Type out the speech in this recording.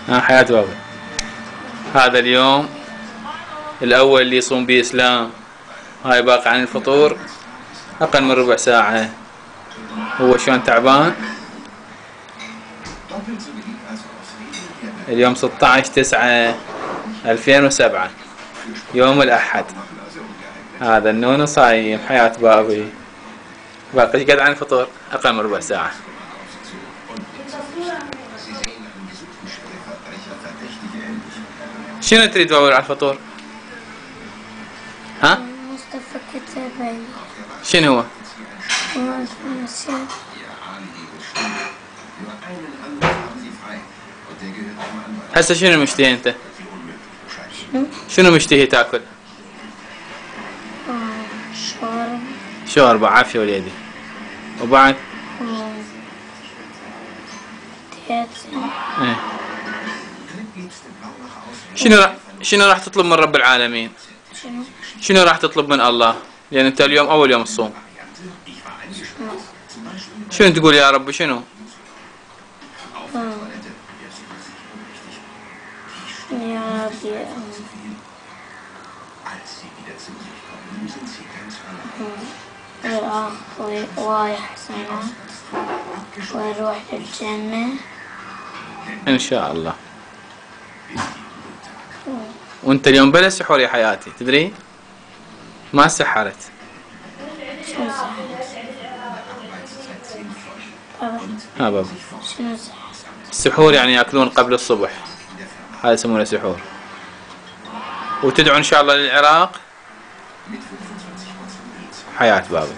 حياة بابا. هذا اليوم الأول اللي يصوم به إسلام. هاي باقي عن الفطور أقل من ربع ساعة. هو شلون تعبان. اليوم 16/9/2007 يوم الأحد. هذا النونو صايم. حياة بابي. باقي ايش قد عن الفطور؟ أقل من ربع ساعة. شنو تريد بابا على الفطور؟ ها؟ مصطفى كتابي. شنو هو؟ هسه شنو مشتهي انت؟ شنو مشتهي تاكل؟ شوربة. عافية وليدي. وبعد؟ ايه. شنو راح تطلب من رب العالمين؟ شنو راح تطلب من الله؟ لأن أنت اليوم أول يوم الصوم. شنو تقول يا رب؟ شنو؟ يا ربي واي حسنات ويروح للجنة إن شاء الله. وأنت اليوم بلا سحور يا حياتي، تدري؟ ما سحرت. شنو سحرت؟ ها بابا. شنو سحرت؟ السحور يعني يأكلون قبل الصبح. هذا يسمونه سحور. وتدعو إن شاء الله للعراق. حياة بابا.